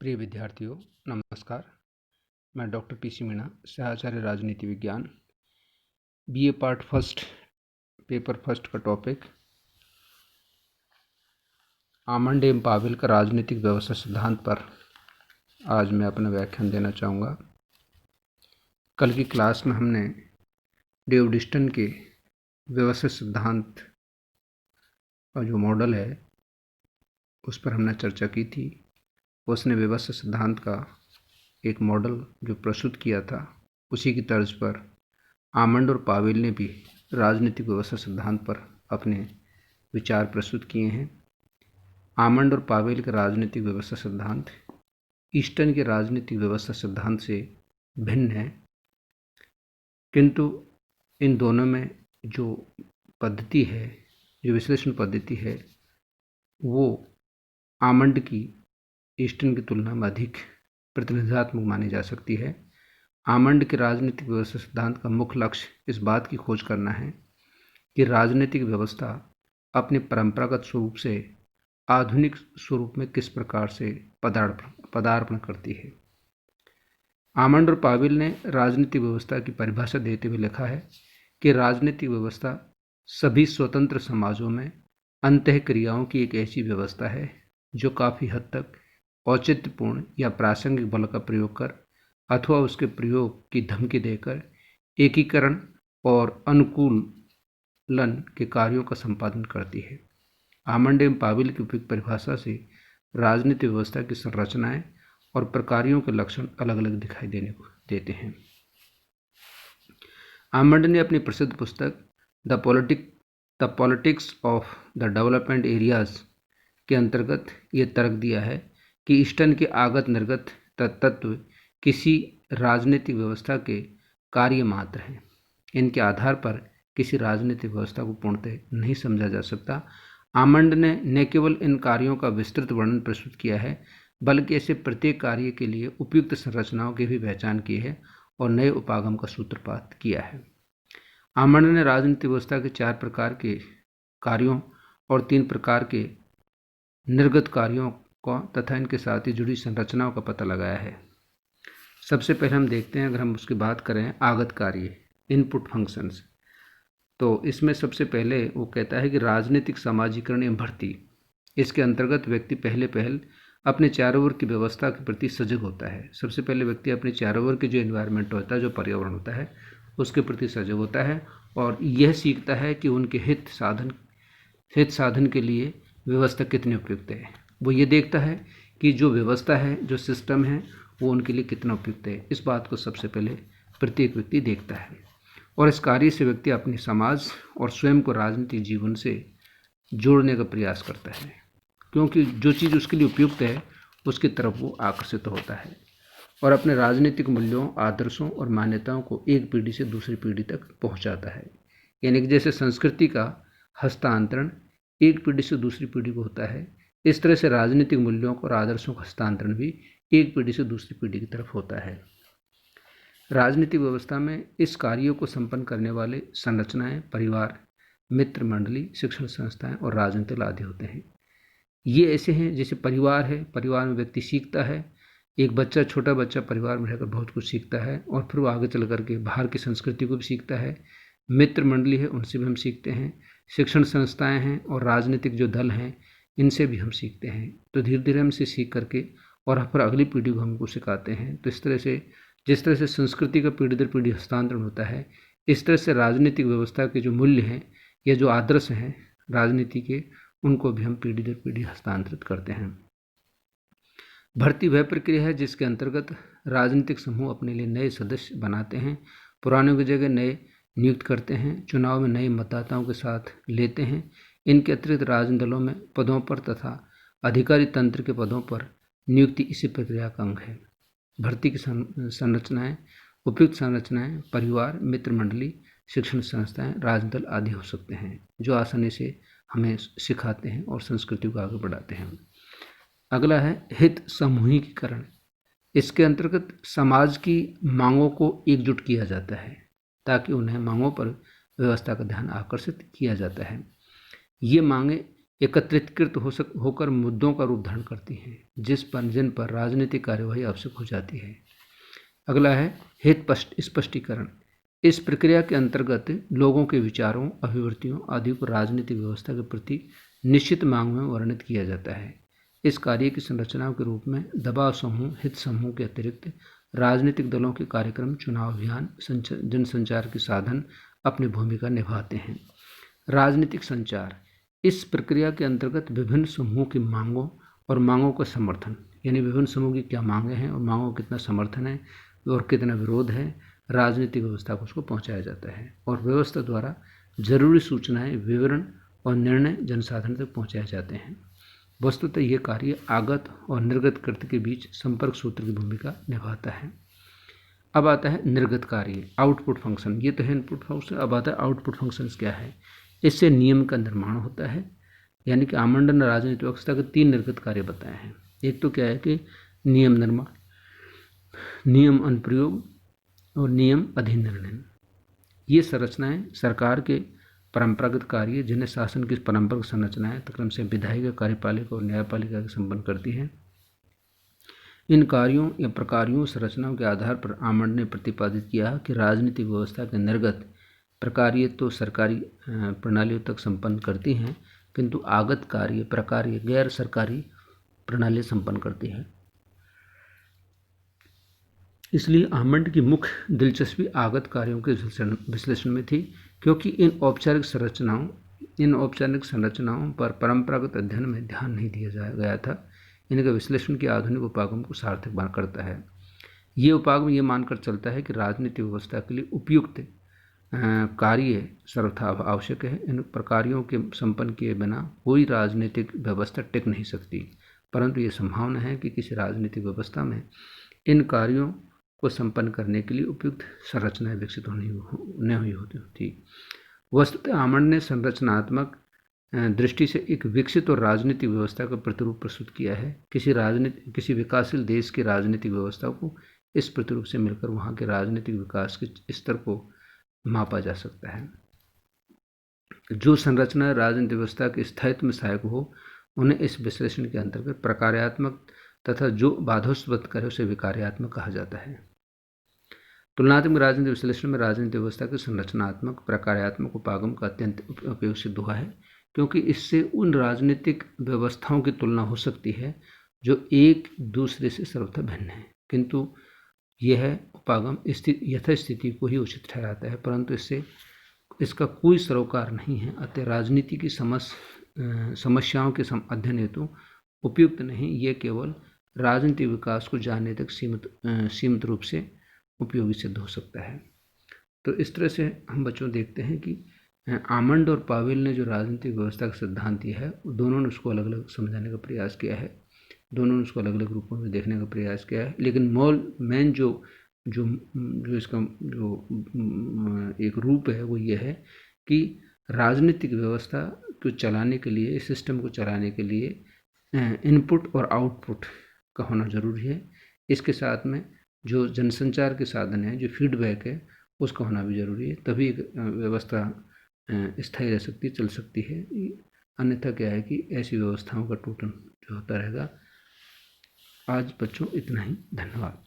प्रिय विद्यार्थियों, नमस्कार। मैं डॉक्टर पीसी मीणा, सहाचार्य राजनीति विज्ञान, BA part first, paper first का टॉपिक आमंड एवं पावेल का राजनीतिक व्यवस्था सिद्धांत पर आज मैं अपना व्याख्यान देना चाहूँगा। कल की क्लास में हमने डेव डिस्टन के व्यवस्था सिद्धांत का जो मॉडल है उस पर हमने चर्चा की थी। उसने व्यवस्था सिद्धांत का एक मॉडल जो प्रस्तुत किया था, उसी की तर्ज पर आमंड और पावेल ने भी राजनीतिक व्यवस्था सिद्धांत पर अपने विचार प्रस्तुत किए हैं। आमंड और पावेल का राजनीतिक व्यवस्था सिद्धांत ईस्टन के राजनीतिक व्यवस्था सिद्धांत से भिन्न है, किंतु इन दोनों में जो पद्धति है, जो विश्लेषण पद्धति है, वो आमंड की ईस्टन की तुलना में अधिक प्रतिनिधात्मक मानी जा सकती है। आमंड के राजनीतिक व्यवस्था सिद्धांत का मुख्य लक्ष्य इस बात की खोज करना है कि राजनीतिक व्यवस्था अपने परंपरागत स्वरूप से आधुनिक स्वरूप में किस प्रकार से पदार्पण करती है। आमंड और पावेल ने राजनीतिक व्यवस्था की परिभाषा देते हुए लिखा है कि राजनीतिक व्यवस्था सभी स्वतंत्र समाजों में अंतःक्रियाओं की एक ऐसी व्यवस्था है जो काफ़ी हद तक औचित्यपूर्ण या प्रासंगिक बल का प्रयोग कर अथवा उसके प्रयोग की धमकी देकर एकीकरण और अनुकूलन के कार्यों का संपादन करती है। आमंड एवं पावेल की उपयुक्त परिभाषा से राजनीतिक व्यवस्था की संरचनाएं और प्रकारों के लक्षण अलग अलग दिखाई देते हैं। आमंड ने अपनी प्रसिद्ध पुस्तक the politics of the development areas के अंतर्गत ये तर्क दिया है कि ईस्टन के आगत निर्गत तत्व किसी राजनीतिक व्यवस्था के कार्य मात्र हैं। इनके आधार पर किसी राजनीतिक व्यवस्था को पूर्णतः नहीं समझा जा सकता। आमंड ने न केवल इन कार्यों का विस्तृत वर्णन प्रस्तुत किया है, बल्कि ऐसे प्रत्येक कार्य के लिए उपयुक्त संरचनाओं की भी पहचान की है और नए उपागम का सूत्रपात किया है। आमंड ने राजनीतिक व्यवस्था के 4 प्रकार के कार्यों और 3 प्रकार के निर्गत कार्यों को तथा इनके साथ ही जुड़ी संरचनाओं का पता लगाया है। सबसे पहले हम देखते हैं, अगर हम उसकी बात करें आगत कार्य, इनपुट फंक्शंस, तो इसमें सबसे पहले वो कहता है कि राजनीतिक समाजीकरण एवं भर्ती। इसके अंतर्गत व्यक्ति पहल अपने चारों ओर की व्यवस्था के प्रति सजग होता है। सबसे पहले व्यक्ति अपने चारों ओर के जो एनवायरनमेंट होता है, जो पर्यावरण होता है, उसके प्रति सजग होता है और यह सीखता है कि उनके हित साधन के लिए व्यवस्था कितनी उपयुक्त है। वो ये देखता है कि जो व्यवस्था है, जो सिस्टम है, वो उनके लिए कितना उपयुक्त है। इस बात को सबसे पहले प्रत्येक व्यक्ति देखता है और इस कार्य से व्यक्ति अपने समाज और स्वयं को राजनीतिक जीवन से जोड़ने का प्रयास करता है, क्योंकि जो चीज़ उसके लिए उपयुक्त है उसकी तरफ वो आकर्षित होता है और अपने राजनीतिक मूल्यों, आदर्शों और मान्यताओं को एक पीढ़ी से दूसरी पीढ़ी तक पहुंचाता है। यानी कि जैसे संस्कृति का हस्तांतरण एक पीढ़ी से दूसरी पीढ़ी को होता है, इस तरह से राजनीतिक मूल्यों और आदर्शों का हस्तांतरण भी एक पीढ़ी से दूसरी पीढ़ी की तरफ होता है। राजनीतिक व्यवस्था में इस कार्यों को संपन्न करने वाले संरचनाएं परिवार, मित्र मंडली, शिक्षण संस्थाएं और राजनीतिक आदि होते हैं। ये ऐसे हैं जैसे परिवार है, परिवार में व्यक्ति सीखता है। एक बच्चा, छोटा बच्चा परिवार में रहकर बहुत कुछ सीखता है और फिर वो आगे चल करके बाहर की संस्कृति को भी सीखता है। मित्र मंडली है, उनसे भी हम सीखते हैं। शिक्षण संस्थाएं हैं और राजनीतिक जो दल हैं, इनसे भी हम सीखते हैं। तो धीरे धीरे हम इसे सीख करके और फिर अगली पीढ़ी को हमको सिखाते हैं। तो इस तरह से जिस तरह से संस्कृति का पीढ़ी दर पीढ़ी हस्तांतरण होता है, इस तरह से राजनीतिक व्यवस्था के जो मूल्य हैं या जो आदर्श हैं राजनीति के, उनको भी हम पीढ़ी दर पीढ़ी हस्तांतरित करते हैं। भर्ती वह प्रक्रिया है जिसके अंतर्गत राजनीतिक समूह अपने लिए नए सदस्य बनाते हैं, पुरानों की जगह नए नियुक्त करते हैं, चुनाव में नए मतदाताओं के साथ लेते हैं। इनके अतिरिक्त राजनीतिक दलों में पदों पर तथा अधिकारी तंत्र के पदों पर नियुक्ति इसी प्रक्रिया का अंग है। भर्ती की संरचनाएं, उपयुक्त संरचनाएं परिवार, मित्र मंडली, शिक्षण संस्थाएं, राजनीतिक दल आदि हो सकते हैं, जो आसानी से हमें सिखाते हैं और संस्कृति को आगे बढ़ाते हैं। अगला है हित समूहीकरण। इसके अंतर्गत समाज की मांगों को एकजुट किया जाता है ताकि उन्हें मांगों पर व्यवस्था का ध्यान आकर्षित किया जाता है। ये मांगें एकत्रितकृत होकर मुद्दों का रूप धारण करती हैं जिन पर राजनीतिक कार्यवाही आवश्यक हो जाती है। अगला है हित स्पष्टीकरण। इस प्रक्रिया के अंतर्गत लोगों के विचारों, अभिवृत्तियों आदि को राजनीतिक व्यवस्था के प्रति निश्चित मांग में वर्णित किया जाता है। इस कार्य की संरचनाओं के रूप में दबाव समूह, हित समूह के अतिरिक्त राजनीतिक दलों के कार्यक्रम, चुनाव अभियान, जनसंचार के साधन अपनी भूमिका निभाते हैं। राजनीतिक संचार इस प्रक्रिया के अंतर्गत विभिन्न समूहों की मांगों और मांगों का समर्थन, यानी विभिन्न समूहों की क्या मांगें हैं और मांगों का कितना समर्थन है और कितना विरोध है, राजनीतिक व्यवस्था को उसको पहुंचाया जाता है और व्यवस्था द्वारा जरूरी सूचनाएं, विवरण और निर्णय जनसाधारण तक पहुंचाए जाते हैं। वस्तुतः ये कार्य आगत और निर्गत कृत्य के बीच संपर्क सूत्र की भूमिका निभाता है। अब आता है निर्गत कार्य, आउटपुट फंक्शन। ये तो है इनपुट फंक्शन। अब आता है आउटपुट फंक्शन क्या है। इससे नियम का निर्माण होता है, यानी कि आमंडन राजनीतिक व्यवस्था के 3 निर्गत कार्य बताए हैं। एक तो क्या है कि नियम निर्माण, नियम अनुप्रयोग और नियम अधिनिर्णय। ये संरचनाएं सरकार के परंपरागत कार्य, जिन्हें शासन की परंपरागत संरचनाएं क्रम से विधायिका, कार्यपालिका और न्यायपालिका के संपन्न करती हैं। इन कार्यों या प्रकारों संरचनाओं के आधार पर आमंड ने प्रतिपादित किया कि राजनीतिक व्यवस्था के निर्गत प्रकार्य तो सरकारी प्रणालियों तक संपन्न करती हैं, किंतु आगत कार्य प्रकार्य गैर सरकारी प्रणाली संपन्न करती है। इसलिए आमंड की मुख्य दिलचस्पी आगत कार्यों के विश्लेषण में थी, क्योंकि इन औपचारिक संरचनाओं पर परंपरागत अध्ययन में ध्यान नहीं दिया गया था। इनके विश्लेषण के आधुनिक उपागम को सार्थक करता है। ये उपागम ये मानकर चलता है कि राजनीतिक व्यवस्था के लिए उपयुक्त कार्य सर्वथा आवश्यक है। इन प्रकारों के संपन्न किए बिना कोई राजनीतिक व्यवस्था टिक नहीं सकती, परंतु ये संभावना है कि किसी राजनीतिक व्यवस्था में इन कार्यों को संपन्न करने के लिए उपयुक्त संरचनाएं विकसित नहीं हुई होती थी। वस्तुतः आमंड ने संरचनात्मक दृष्टि से एक विकसित और राजनीतिक व्यवस्था का प्रतिरूप प्रस्तुत किया है। किसी विकासशील देश की राजनीतिक व्यवस्था को इस प्रतिरूप से मिलकर वहाँ के राजनीतिक विकास के स्तर को मापा जा सकता है। जो संरचना राजनीतिक व्यवस्था के स्थायित्व में सहायक हो, उन्हें इस विश्लेषण के अंतर्गत प्रकार्यात्मक तथा जो बाधास्पद करे उसे विकार्यात्मक कहा जाता है। तुलनात्मक राजनीतिक विश्लेषण में राजनीतिक व्यवस्था के संरचनात्मक प्रकार्यात्मक उपागम का अत्यंत उपयोग सिद्ध हुआ है, क्योंकि इससे उन राजनीतिक व्यवस्थाओं की तुलना हो सकती है जो एक दूसरे से सर्वथा भिन्न है, किंतु यह उपागम यथास्थिति को ही उचित ठहराता है, परंतु इसका कोई सरोकार नहीं है। अतः राजनीति की समस्याओं के अध्ययन हेतु उपयुक्त नहीं, ये केवल राजनीतिक विकास को जानने तक सीमित रूप से उपयोगी सिद्ध हो सकता है। तो इस तरह से हम बच्चों देखते हैं कि आमंड और पावेल ने जो राजनीतिक व्यवस्था का सिद्धांत दिया है, दोनों ने उसको अलग अलग समझाने का प्रयास किया है, दोनों ने उसको अलग अलग रूपों में देखने का प्रयास किया है। लेकिन मेन जो इसका जो एक रूप है वो ये है कि राजनीतिक व्यवस्था को चलाने के लिए, इस सिस्टम को चलाने के लिए इनपुट और आउटपुट का होना जरूरी है। इसके साथ में जो जनसंचार के साधन है, जो फीडबैक है, उसका होना भी जरूरी है, तभी एक व्यवस्था स्थायी रह सकती, चल सकती है। अन्यथा क्या है कि ऐसी व्यवस्थाओं का टूटन जो होता रहेगा। आज बच्चों इतना ही, धन्यवाद।